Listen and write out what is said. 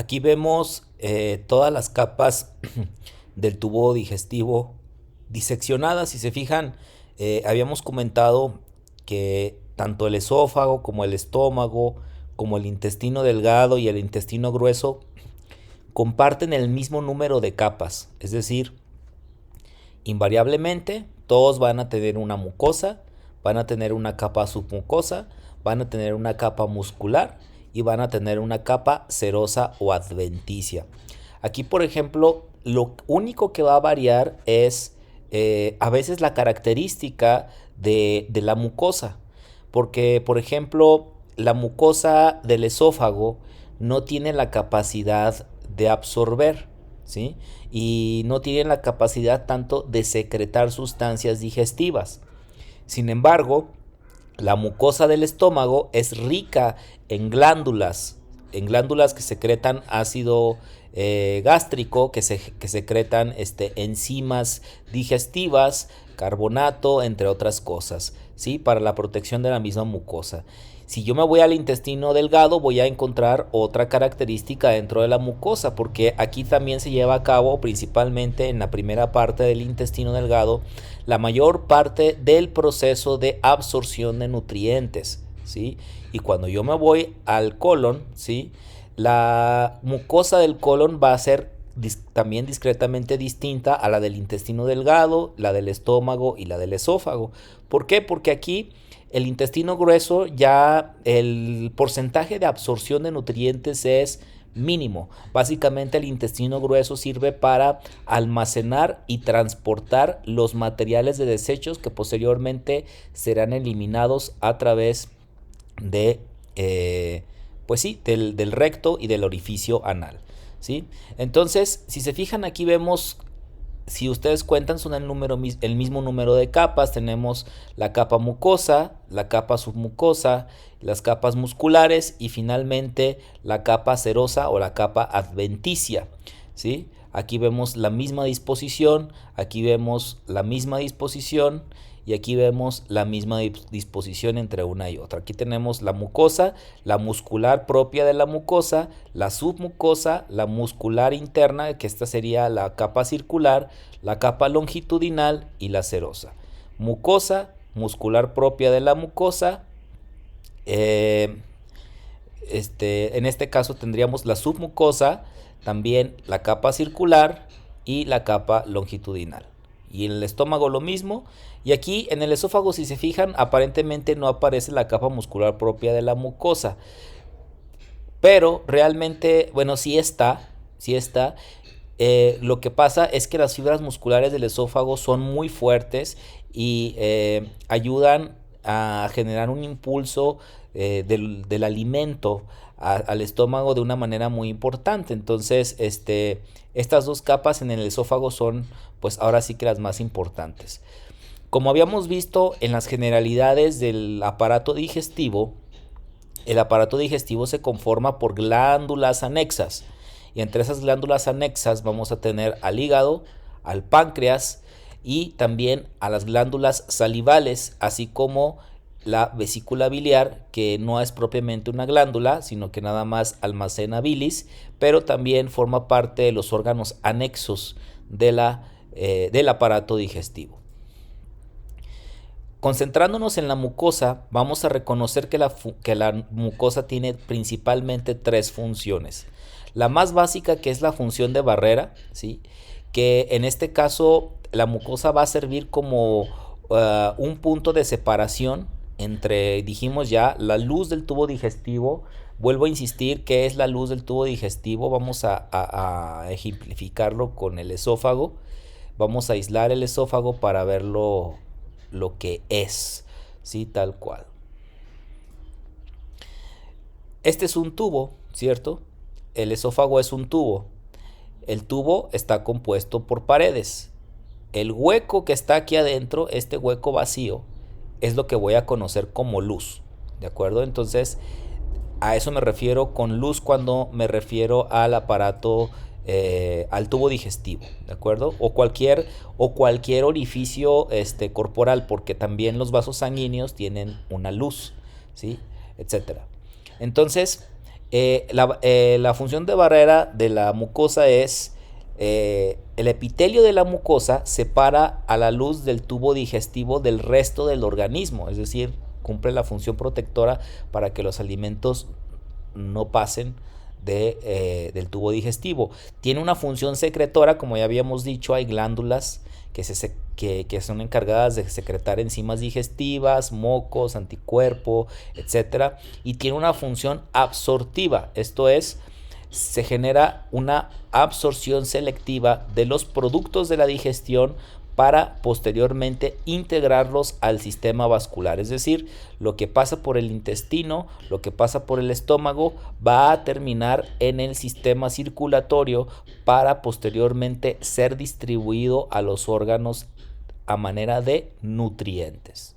Aquí vemos todas las capas del tubo digestivo diseccionadas. Si se fijan, habíamos comentado que tanto el esófago como el estómago, como el intestino delgado y el intestino grueso comparten el mismo número de capas. Es decir, invariablemente todos van a tener una mucosa, van a tener una capa submucosa, van a tener una capa muscular y van a tener una capa serosa o adventicia. Aquí, por ejemplo, lo único que va a variar es a veces la característica de la mucosa. Porque, por ejemplo, la mucosa del esófago no tiene la capacidad de absorber, ¿sí? Y no tiene la capacidad tanto de secretar sustancias digestivas. Sin embargo, la mucosa del estómago es rica en glándulas que secretan ácido gástrico, que secretan enzimas digestivas, carbonato, entre otras cosas, ¿sí? Para la protección de la misma mucosa. Si yo me voy al intestino delgado, voy a encontrar otra característica dentro de la mucosa, porque aquí también se lleva a cabo, principalmente en la primera parte del intestino delgado, la mayor parte del proceso de absorción de nutrientes, ¿sí? Y cuando yo me voy al colon, ¿sí? La mucosa del colon va a ser también discretamente distinta a la del intestino delgado, la del estómago y la del esófago. ¿Por qué? Porque aquí el intestino grueso ya el porcentaje de absorción de nutrientes es mínimo. Básicamente el intestino grueso sirve para almacenar y transportar los materiales de desechos que posteriormente serán eliminados a través de, pues sí, del recto y del orificio anal, ¿sí? Entonces, si se fijan aquí vemos, si ustedes cuentan, son el mismo número de capas. Tenemos la capa mucosa, la capa submucosa, las capas musculares y finalmente la capa serosa o la capa adventicia, ¿sí? Aquí vemos la misma disposición, aquí vemos la misma disposición y aquí vemos la misma disposición entre una y otra. Aquí tenemos la mucosa, la muscular propia de la mucosa, la submucosa, la muscular interna, que esta sería la capa circular, la capa longitudinal y la serosa. Mucosa, muscular propia de la mucosa. Eh, en este caso tendríamos la submucosa, también la capa circular y la capa longitudinal. Y en el estómago lo mismo. Y aquí en el esófago, si se fijan, aparentemente no aparece la capa muscular propia de la mucosa. Pero realmente, bueno, sí está, sí está. Lo que pasa es que las fibras musculares del esófago son muy fuertes y ayudan a generar un impulso del alimento al estómago de una manera muy importante. Entonces, estas dos capas en el esófago son, pues ahora sí que las más importantes. Como habíamos visto en las generalidades del aparato digestivo, el aparato digestivo se conforma por glándulas anexas. Y entre esas glándulas anexas vamos a tener al hígado, al páncreas y también a las glándulas salivales, así como la vesícula biliar, que no es propiamente una glándula, sino que nada más almacena bilis, pero también forma parte de los órganos anexos del aparato digestivo. Concentrándonos en la mucosa, vamos a reconocer que la mucosa tiene principalmente tres funciones. La más básica, que es la función de barrera, ¿sí? Que en este caso la mucosa va a servir como un punto de separación entre, dijimos ya, la luz del tubo digestivo. Vuelvo a insistir que es la luz del tubo digestivo. Vamos a ejemplificarlo con el esófago. Vamos a aislar el esófago para verlo lo que es, ¿sí? Tal cual. Este es un tubo, ¿cierto? El esófago es un tubo. El tubo está compuesto por paredes. El hueco que está aquí adentro, este hueco vacío, es lo que voy a conocer como luz, ¿de acuerdo? Entonces, a eso me refiero con luz cuando me refiero al aparato, al tubo digestivo, ¿de acuerdo? O cualquier orificio corporal, porque también los vasos sanguíneos tienen una luz, ¿sí? Etcétera. Entonces, La función de barrera de la mucosa es el epitelio de la mucosa separa a la luz del tubo digestivo del resto del organismo, es decir, cumple la función protectora para que los alimentos no pasen del tubo digestivo. Tiene una función secretora, como ya habíamos dicho, hay glándulas que son encargadas de secretar enzimas digestivas, mocos, anticuerpo, etcétera, y tiene una función absortiva, esto es, se genera una absorción selectiva de los productos de la digestión para posteriormente integrarlos al sistema vascular. Es decir, lo que pasa por el intestino, lo que pasa por el estómago, va a terminar en el sistema circulatorio para posteriormente ser distribuido a los órganos a manera de nutrientes.